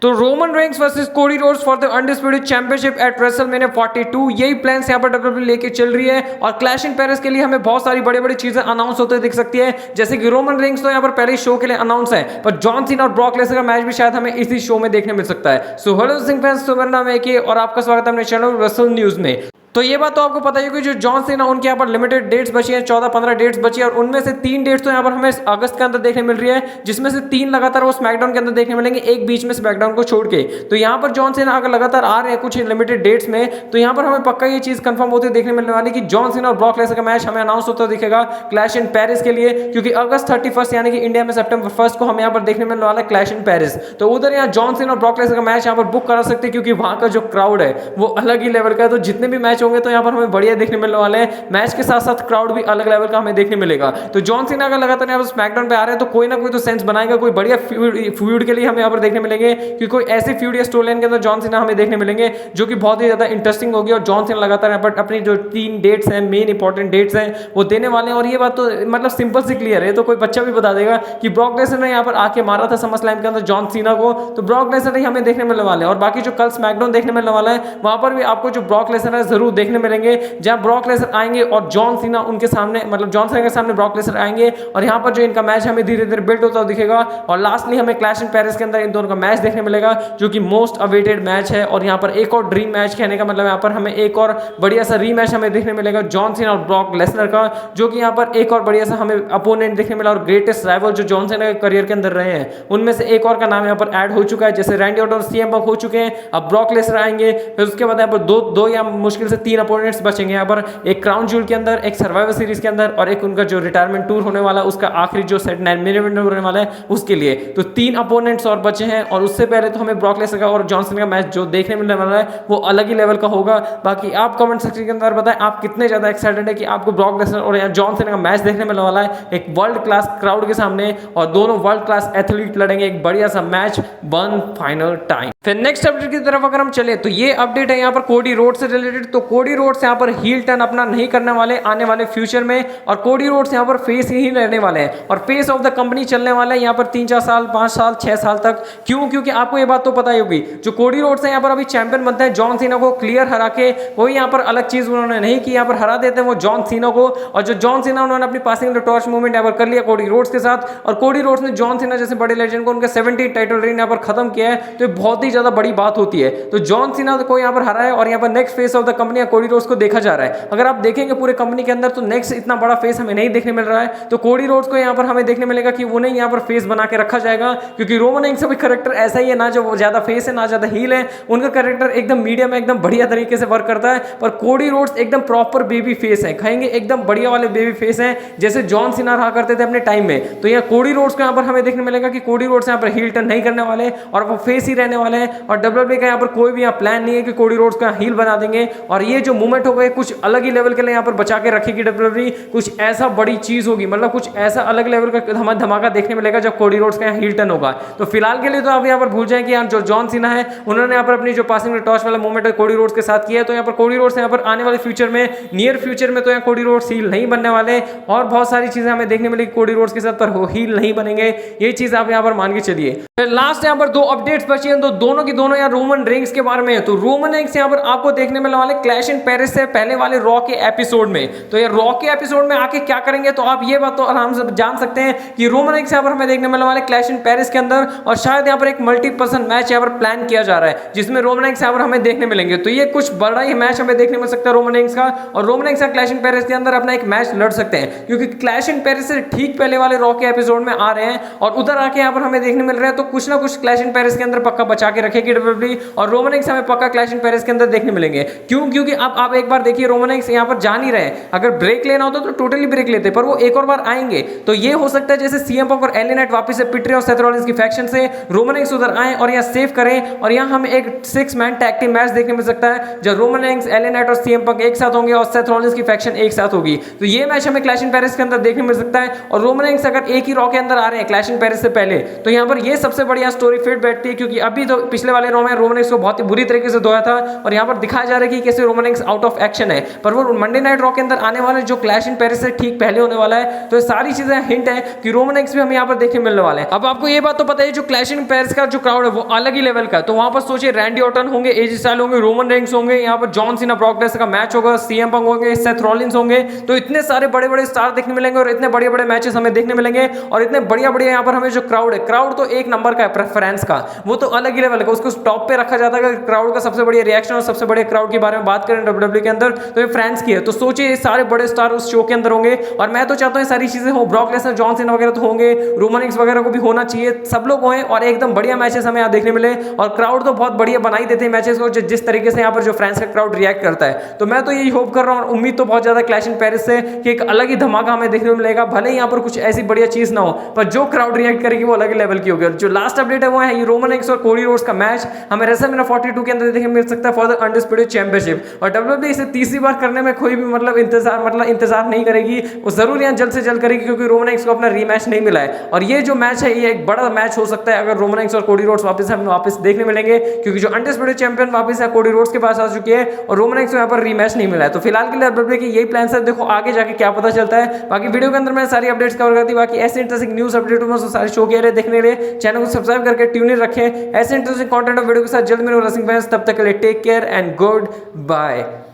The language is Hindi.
तो Roman Reigns versus Cody Rhodes for the undisputed championship eight WrestleMania 42, यही प्लान्स यहाँ पर डब्ल्यूडब्ल्यू लेके चल रही है। और क्लैश इन पेरिस के लिए हमें बहुत सारी बड़ी बड़ी चीजें अनाउंस होते दिख सकती है, जैसे कि रोमन रेंस तो यहाँ पर पहले शो के लिए अनाउंस है, पर जॉन सीना और ब्रॉक लेसनर का मैच भी शायद हमें इसी शो में देखने मिल सकता है। सो हेलो सिंह फैंस, तो मेरा नाम है के और आपका स्वागत है अपने चैनल रेसल न्यूज में। तो ये बात तो आपको पता ही होगी, जो जॉन सीना उनके यहाँ पर लिमिटेड डेट्स बची हैं, 14-15 डेट्स बची है, और उनमें से 3 डेट्स तो यहाँ पर हमें अगस्त के अंदर देखने मिल रही है, जिसमें से 3 लगातार वो स्मैकडाउन के अंदर देखने मिलेंगे, एक बीच में स्मैकडाउन को छोड़ के। तो यहाँ पर जॉन सीना अगर लगातार आ रहे हैं कुछ लिमिटेड डेट्स में, तो यहाँ पर हमें पक्का ये चीज कंफर्म होती देखने मिलने वाली कि जॉन सीना और ब्रॉक लेसनर का मैच हमें अनाउंस होता दिखेगा क्लैश इन पेरिस के लिए, क्योंकि अगस्त 31 यानी कि इंडिया में सितंबर 1 को हमें यहाँ पर देखने मिलने वाला है क्लैश इन पेरिस। तो उधर यहाँ जॉन सीना और ब्रॉक लेसनर का मैच यहाँ पर बुक करा सकते हैं, क्योंकि वहां का जो क्राउड है वो अलग ही लेवल का है। तो जितने भी मैच होंगे तो यहाँ पर हमें बढ़िया देखने मिलने वाले हैं, मैच के साथ साथ क्राउड भी अलग लेवल का हमें देखने मिलेगा। तो जॉन सीना अगर लगातार यहाँ पर स्मैकडाउन पे आ रहे हैं, तो कोई ना कोई तो सेंस बनाएगा, कोई बढ़िया फ्यूड के लिए हमें यहाँ पर देखने मिलेंगे, क्योंकि कोई ऐसी फ्यूड या स्टोरी लाइन के अंदर जॉन सीना हमें देखने मिलेंगे जो कि बहुत ही ज्यादा इंटरेस्टिंग होगी। और जॉन सीना लगातार यहाँ पर अपनी जो 3 डेट्स हैं, मेन इंपॉर्टेंट डेट्स हैं, वो देने वाले हैं। और ये बात तो मतलब सिंपल सी क्लियर है, तो कोई बच्चा भी बता देगा कि ब्रॉक लेसनर ने यहाँ पर आके मारा था समरस्लैम के अंदर जॉन सीना को, तो ब्रॉक लेसनर ही हमें देखने मिलने वाले हैं। और बाकी जो कल स्मैकडाउन देखने मिलने वाला है, वहां पर भी आपको जो ब्रॉक लेसनर जरूर देखने मिलेंगे, जहां ब्रॉक लेसनर आएंगे और जॉन सीना उनके सामने, मतलब जॉन सीना के सामने ब्रॉक लेसनर आएंगे, और यहाँ पर जो इनका मैच हमें धीरे धीरे बिल्ड होता दिखेगा। और लास्टली हमें क्लैश इन पेरिस के अंदर इन दोनों का मैच देखने मिलेगा, जो कि मोस्ट अवेटेड मैच है। और यहाँ पर एक और ड्रीम मैच कहने का मतलब यहाँ पर हमें एक और बढ़िया सा रीमैच हमें देखने मिलेगा जॉन सीना और ब्रॉक लेसनर का, जो कि यहाँ पर एक और बढ़िया सा हमें अपोनेंट देखने मिला। और ग्रेटेस्ट राइवल जो जॉन सीना के करियर के अंदर रहे हैं, उनमें से एक और का नाम यहाँ पर ऐड हो चुका है, जैसे रैंडी ऑर्टन और सीएम पंक हो चुके हैं, अब ब्रॉक लेसनर आएंगे। फिर उसके बाद यहाँ पर दो या मुश्किल से 3 अपोनेंट्स बचेंगे यहाँ पर, एक क्राउन ज्यूल के अंदर, एक सर्वाइवर सीरीज के अंदर, और एक उनका जो रिटायरमेंट टूर होने वाला है उसका आखिरी जो सेट 9 मिनट होने वाला है उसके लिए। तो 3 अपोनेंट्स और बचे हैं, और उससे पहले तो हमें ब्रॉक लेसनर का और जॉन सीना का मैच जो देखने मिलने वाला है वो अलग ही लेवल का होगा। बाकी आप कमेंट सेक्शन के अंदर बताएं आप कितने ज्यादा एक्साइटेड है कि आपको ब्रॉक लेसनर और जॉन सीना का मैच देखने मिलने वाला है एक वर्ल्ड क्लास क्राउड के सामने, और दोनों वर्ल्ड क्लास एथलीट लड़ेंगे एक बढ़िया सा मैच वन फाइनल टाइम। फिर नेक्स्ट अपडेट की तरफ अगर हम चले, तो ये अपडेट है यहाँ पर कोडी रोड्स से रिलेटेड। तो कोडी रोड्स यहाँ पर हील टर्न अपना नहीं करने वाले आने वाले फ्यूचर में, और कोडी रोड्स यहाँ पर फेस ही रहने वाले हैं, और फेस ऑफ द कंपनी चलने वाला है यहाँ पर 3-4 साल, 5 साल, 6 साल तक। क्यों? क्योंकि आपको ये बात तो पता ही होगी, जो कोडी रोड्स है यहाँ पर अभी चैंपियन बनते हैं जॉन सीना को क्लियर हरा के। कोई यहाँ पर अलग चीज उन्होंने नहीं की, यहाँ पर हरा देते हैं वो जॉन सीना को। और जो जॉन सीना उन्होंने अपनी पासिंग द टॉर्च मूवमेंट यहाँ पर कर लिया कोडी रोड्स के साथ, और कोडी रोड्स ने जॉन सीना जैसे बड़े लेजेंड को उनके 70 टाइटल रेन यहाँ पर खत्म किया है। तो ये बहुत ही ज्यादा बड़ी बात होती है। तो जॉन सीना को यहाँ पर हरा है, और यहाँ पर next face of the company Cody Rhodes को देखा जा रहा है। अगर आप देखेंगे पूरे कंपनी के अंदर, तो नेक्स्ट इतना बड़ा फेस हमें नहीं देखने मिल रहा है। तो कोडी रोड्स को यहाँ पर हमें देखने मिलेगा कि उन्हें यहाँ पर फेस बना के रखा जाएगा, क्योंकि रोमन रेंस का भी कैरेक्टर ऐसा ही है, ना जो ज्यादा फेस है ना ज्यादा हील है, उनका कैरेक्टर एकदम मीडियम है, एकदम बढ़िया तरीके से वर्क करता है। पर कोडी रोड्स एकदम प्रॉपर बेबी फेस है, कहेंगे एकदम बढ़िया वाले बेबी फेस है, जैसे जॉन सीना रहा करते थे अपने टाइम में। तो यहाँ कोडी रोड्स को यहाँ पर हमें देखने मिलेगा कि कोडी रोड्स यहाँ पर हील टर्न नहीं करने वाले, और वो फेस ही रहने वाले हैं। और डब्ल्यूडब्ल्यूई का यहाँ पर कोई भी यहाँ प्लान नहीं है कि कोडी रोड्स का हील बना देंगे। और ये जो मूवमेंट हो गए कुछ अलग ही लेवल के लिए यहाँ पर बचा के रखेगी डब्ल्यूडब्ल्यूई, कुछ ऐसा बड़ी चीज होगी, मतलब कुछ ऐसा अलग लेवल का हमें धमाका देखने मिलेगा जब कोडी रोड्स का यहाँ हील टर्न होगा। तो फिलहाल के लिए तो आप यहाँ पर भूल जाएं कि यहाँ जो जॉन सीना है उन्होंने यहाँ पर अपनी जो पासिंग टॉर्च वाला मूवमेंट कोडी रोड्स के साथ किया है। तो यहाँ पर कोडी रोड्स यहाँ पर आने वाले फ्यूचर में, नियर फ्यूचर में तो यहाँ कोडी रोड्स हील नहीं बनने वाले, और बहुत सारी चीजें हमें देखने मिलेगी कोडी रोड्स के साथ, पर वो हील नहीं बनेंगे। ये चीज आप यहाँ पर मान के चलिए। फिर लास्ट यहाँ पर 2 अपडेट्स बची हैं, तो दोनों की दोनों यहाँ रोमन रेंस के बारे में है। तो रोमन रेंस यहाँ पर आपको देखने मिलने वाले क्लैश इन पेरिस से पहले वाले रॉ के एपिसोड में। तो ये रॉ के एपिसोड में आके क्या करेंगे, तो आप ये बात तो आराम से जान सकते हैं कि रोमन रेंस यहाँ पर हमें देखने मिलने वाले क्लैश इन पेरिस के अंदर, और शायद यहाँ पर एक मल्टी पर्सन मैच यहाँ पर प्लान किया जा रहा है, जिसमें रोमन रेंस यहाँ पर हमें देखने मिलेंगे। तो ये कुछ बड़ा ही मैच हमें देखने मिल सकता है रोमन रेंस का, और Roman Reigns clash in Paris के अंदर अपना एक मैच लड़ सकते हैं, क्योंकि क्लैश इन पेरिस से ठीक पहले वाले रॉ के एपिसोड में आ रहे हैं, और उधर आके यहाँ पर हमें देखने मिल रहा है। तो कुछ ना कुछ क्लैश इन पेरिस के अंदर पक्का बचा के रखेगी डब्ल्यूडब्ल्यूई, और रोमन रेंस हमें पक्का क्लैश इन पेरिस के अंदर देखने मिलेंगे। क्यों? क्योंकि आप एक बार देखिए रोमन रेंस यहाँ पर जा नहीं रहे हैं, अगर ब्रेक लेना होता तो टोटली ब्रेक लेते, पर वो एक और बार आएंगे। तो ये हो सकता है जैसे सीएम पंक और एली नाइट वापस से पिट रहे और सेथ रॉलिंस की फैक्शन से रोमन रेंस उधर आए और यहाँ सेव करें, और यहाँ हमें एक 6 मैन टैग टीम मैच देखने मिल सकता है, जब रोमन रेंस, एली नाइट और सीएम पंक एक साथ होंगे और सेथ रॉलिंस की फैक्शन एक साथ होगी। तो ये मैच हमें क्लैश इन पेरिस के अंदर देखने मिल सकता है। और रोमन रेंस अगर एक ही रॉ के अंदर आ रहे हैं क्लैश इन पेरिस से पहले, तो यहाँ पर ये सबसे बढ़िया स्टोरी फिट बैठती है, क्योंकि अभी तो पिछले वाले रो में रोमन रेंस को बहुत ही बुरी तरीके से धोया था और यहाँ पर दिखाया जा रहा है कि कैसे Roman Reigns out of action है, पर वो मंडे नाइट रॉ के अंदर आने वाले जो क्लैश इन पेरिस से ठीक पहले होने वाला है। तो ये सारी चीजें हिंट है कि रोमन रेंस भी हमें यहाँ पर देखने मिलने वाले हैं। अब आपको ये बात तो पता है जो क्लैश इन पेरिस का जो क्राउड है वो अलग ही लेवल का, तो वहां पर सोचिए रैंडी ऑर्टन होंगे, एजी स्टाइल होंगे, रोमन रेंस होंगे, यहाँ पर जॉन सीना ब्रॉक लेसनर का मैच होगा, सीएम पंक होंगे, सेथ रॉलिंस होंगे। तो इतने सारे बड़े बड़े स्टार देखने मिलेंगे और इतने बड़े बड़े मैचेस हमें देखने मिलेंगे और इतने बढ़िया बढ़िया यहाँ पर हमें जो क्राउड है, क्राउड तो एक नंबर का है प्रेफरेंस का, वो तो अलग ही लेवल का, उसको टॉप पे रखा जाता है क्राउड का सबसे बढ़िया रिएक्शन और सबसे बड़े क्राउड के बारे में बात करें डब्ल्यूडब्ल्यू के अंदर तो ये फ्रांस की है। तो सोचिए ये सारे बड़े स्टार उस शो के अंदर होंगे और मैं तो चाहता हूँ ये सारी चीजें हो, ब्रॉक लेसनर, जॉन सीना वगैरह तो होंगे, रोमन रेंस वगैरह को भी होना चाहिए, सब लोग हों और एकदम बढ़िया मैचेस हमें यहाँ देखने मिले और क्राउड तो बहुत बढ़िया बना ही देते हैं मैचेस को जिस तरीके से यहाँ पर जो फ्रांस का क्राउड रिएक्ट करता है। तो मैं तो यही होप कर रहा हूँ, उम्मीद तो बहुत ज्यादा क्लैश इन पेरिस से कि एक अलग ही धमाका हमें देखने को मिलेगा, भले ही यहाँ पर कुछ ऐसी बढ़िया चीज ना हो पर जो क्राउड रिएक्ट करेगी वो अलग लेवल की होगी। और जो लास्ट अपडेट है वो है रोमन रेंस और कोडी रोड्स का मैच हमें रेसलमेनिया 42 के अंदर देखने मिल सकता है फॉर द अनडिस्प्यूटेड चैंपियनशिप और डब्ल्यूडब्ल्यू इसे तीसरी बार करने में कोई भी मतलब इंतजार नहीं करेगी, वो जरूर यहाँ जल्द से जल्द करेगी क्योंकि रोमन रेंस को अपना रीमैच नहीं मिला है और ये जो मैच है ये एक बड़ा मैच हो सकता है अगर रोमन रेंस और कोडी रोड्स वापस देखने मिलेंगे क्योंकि जो अनडिस्प्यूटेड चैंपियन वापस है कोडी रोड्स के पास आ चुकी है और रोमन रेंस को यहाँ पर रीमैच नहीं मिला है। तो फिलहाल के लिए डब्ल्यूडब्ल्यू की यही प्लान है, देखो आगे जाके क्या पता चलता है। बाकी वीडियो के अंदर मैंने सारी अपडेट्स कवर कर दी, बाकी ऐसे इंटरेस्टिंग न्यूज अपडेट में सारे शो के देखने के लिए चैनल को सब्सक्राइब करके ट्यून इन रखें ऐसे इंटरेस्टिंग कंटेंट और वीडियो के साथ जल्द मिलेंगे। तब तक के लिए take care and good bye.